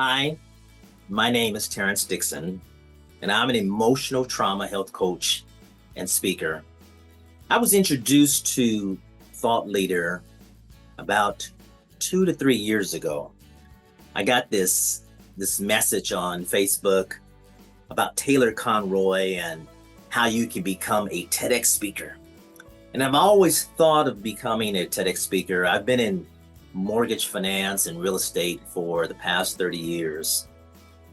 Hi, my name is Terrence Dixon, and I'm an emotional trauma health coach and speaker. I was introduced to Thought Leader about 2 to 3 years ago. I got this message on Facebook about Taylor Conroy and how you can become a TEDx speaker. And I've always thought of becoming a TEDx speaker. I've been in mortgage finance and real estate for the past 30 years.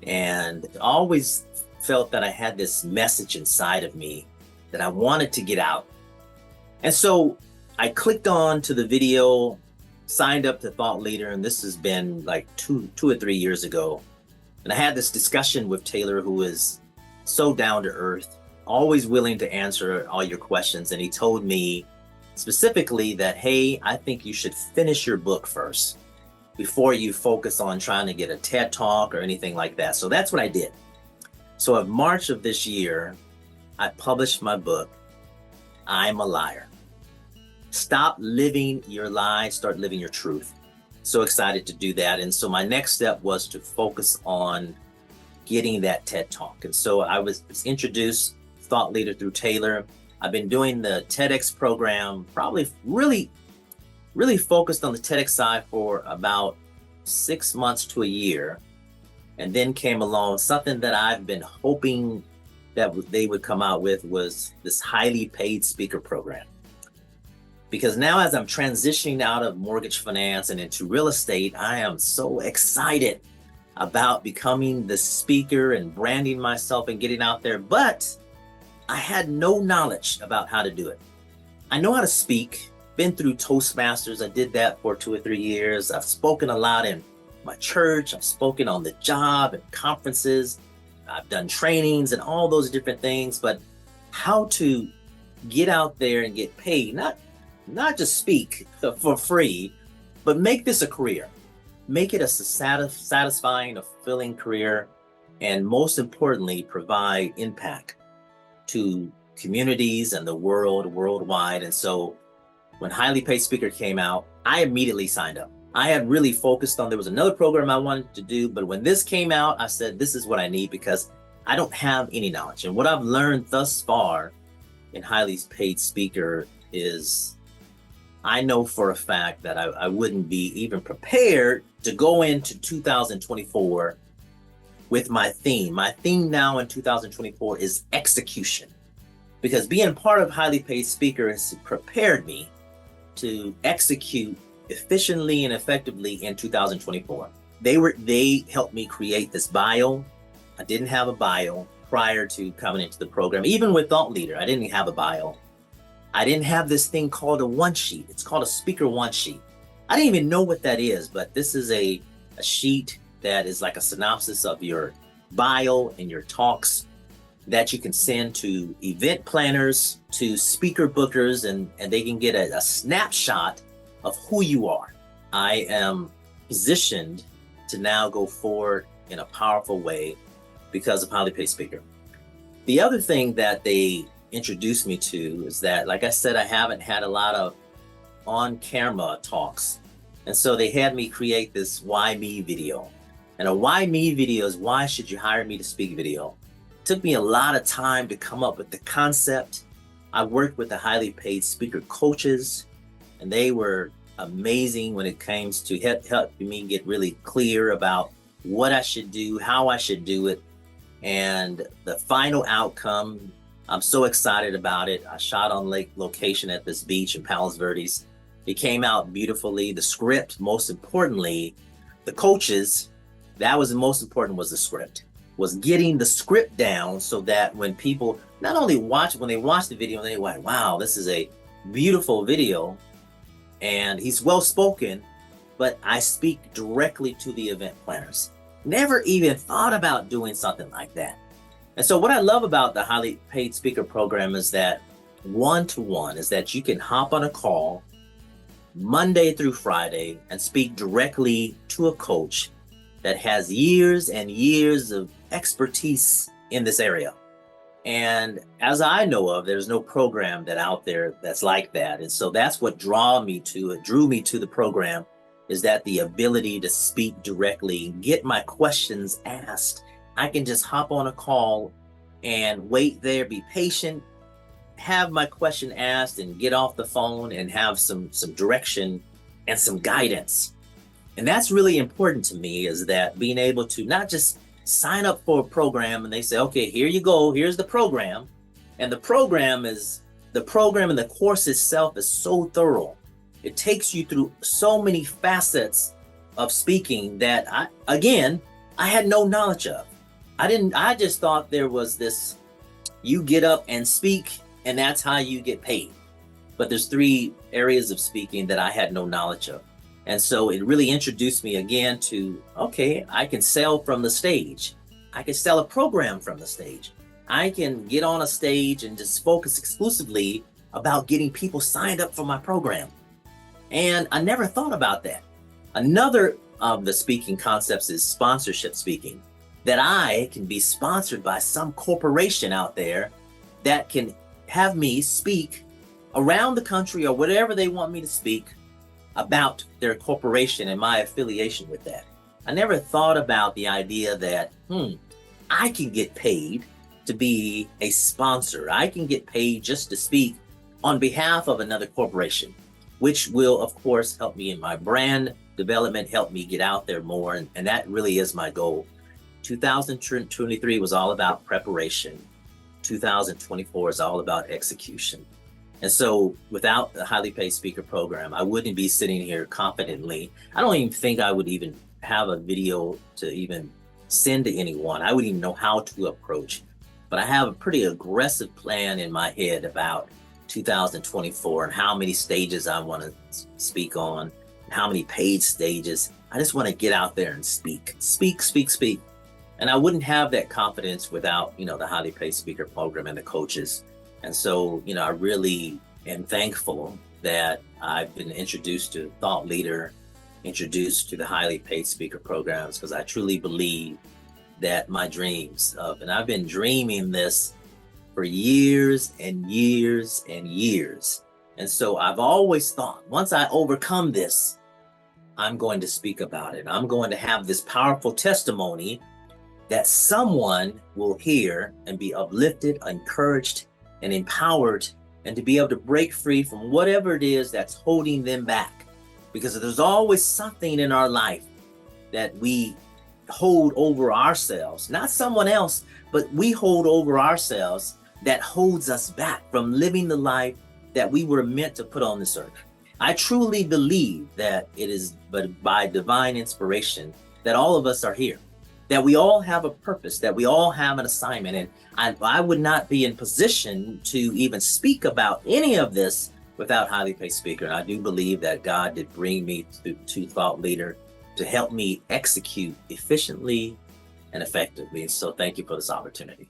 And always felt that I had this message inside of me that I wanted to get out. And so I clicked on to the video, signed up to Thought Leader, and this has been like two or 3 years ago. And I had this discussion with Taylor, who is so down to earth, always willing to answer all your questions. And he told me specifically that, hey, I think you should finish your book first before you focus on trying to get a TED Talk or anything like that. So that's what I did. So in March of this year, I published my book, I'm a Liar. Stop living your lie, start living your truth. So excited to do that. And so my next step was to focus on getting that TED Talk. And so I was introduced Thought Leader through Taylor. I've been doing the TEDx program, probably really focused on the TEDx side for about 6 months to a year. And then came along something that I've been hoping that they would come out with was this highly paid speaker program. Because now as I'm transitioning out of mortgage finance and into real estate, I am so excited about becoming the speaker and branding myself and getting out there. But I had no knowledge about how to do it. I know how to speak, been through Toastmasters. I did that for 2 or 3 years. I've spoken a lot in my church. I've spoken on the job and conferences. I've done trainings and all those different things, but how to get out there and get paid, not just speak for free, but make this a career. Make it a satisfying, fulfilling career, and most importantly, provide impact to communities and the worldwide. And so when Highly Paid Speaker came out, I immediately signed up. I had really focused on, there was another program I wanted to do, but when this came out, I said, this is what I need because I don't have any knowledge. And what I've learned thus far in Highly Paid Speaker is I know for a fact that I wouldn't be even prepared to go into 2024 with my theme. My theme now in 2024 is execution, because being part of Highly Paid Speaker has prepared me to execute efficiently and effectively in 2024. They helped me create this bio. I didn't have a bio prior to coming into the program. Even with Thought Leader, I didn't have a bio. I didn't have this thing called a one sheet. It's called a speaker one sheet. I didn't even know what that is, but this is a sheet that is like a synopsis of your bio and your talks that you can send to event planners, to speaker bookers, and they can get a snapshot of who you are. I am positioned to now go forward in a powerful way because of Highly Paid Speaker. The other thing that they introduced me to is that, like I said, I haven't had a lot of on-camera talks. And so they had me create this Why Me video. And a Why Me video is why should you hire me to speak video. It took me a lot of time to come up with the concept. I worked with the Highly Paid Speaker coaches, and they were amazing when it came to helping me get really clear about what I should do, how I should do it. And the final outcome, I'm so excited about it. I shot on location at this beach in Palos Verdes. It came out beautifully. The script, most importantly, the coaches, that was the most important, was the script. Was getting the script down so that when people not only when they watch the video, they went, wow, this is a beautiful video. And he's well-spoken, but I speak directly to the event planners. Never even thought about doing something like that. And so what I love about the Highly Paid Speaker program is that one-to-one is that you can hop on a call Monday through Friday and speak directly to a coach that has years and years of expertise in this area. And as I know of, there's no program that out there that's like that. And so that's what drew me to the program. is that the ability to speak directly, get my questions asked. I can just hop on a call and wait there, be patient, have my question asked, and get off the phone and have some direction and some guidance. And that's really important to me, is that being able to not just sign up for a program and they say, okay, here you go, here's the program. And the program and the course itself is so thorough. It takes you through so many facets of speaking that I had no knowledge of. I just thought there was this, you get up and speak and that's how you get paid. But there's 3 areas of speaking that I had no knowledge of. And so it really introduced me again to, okay, I can sell from the stage. I can sell a program from the stage. I can get on a stage and just focus exclusively about getting people signed up for my program. And I never thought about that. Another of the speaking concepts is sponsorship speaking, that I can be sponsored by some corporation out there that can have me speak around the country or whatever they want me to speak about their corporation and my affiliation with that. I never thought about the idea that, I can get paid to be a sponsor. I can get paid just to speak on behalf of another corporation, which will, of course, help me in my brand development, help me get out there more. And that really is my goal. 2023 was all about preparation. 2024 is all about execution. And so without the highly paid speaker program, I wouldn't be sitting here confidently. I don't even think I would even have a video to even send to anyone. I wouldn't even know how to approach. But I have a pretty aggressive plan in my head about 2024 and how many stages I want to speak on, and how many paid stages. I just want to get out there and speak. And I wouldn't have that confidence without, the highly paid speaker program and the coaches. And so, I really am thankful that I've been introduced to Thought Leader, introduced to the highly paid speaker programs, because I truly believe that my dreams and I've been dreaming this for years and years and years. And so I've always thought, once I overcome this, I'm going to speak about it. I'm going to have this powerful testimony that someone will hear and be uplifted, encouraged, and empowered, and to be able to break free from whatever it is that's holding them back. Because there's always something in our life that we hold over ourselves, not someone else, but we hold over ourselves, that holds us back from living the life that we were meant to put on this earth. I truly believe that it is but by divine inspiration that all of us are here, that we all have a purpose, that we all have an assignment. And I would not be in position to even speak about any of this without highly paid speaker. And I do believe that God did bring me to Thought Leader to help me execute efficiently and effectively. So thank you for this opportunity.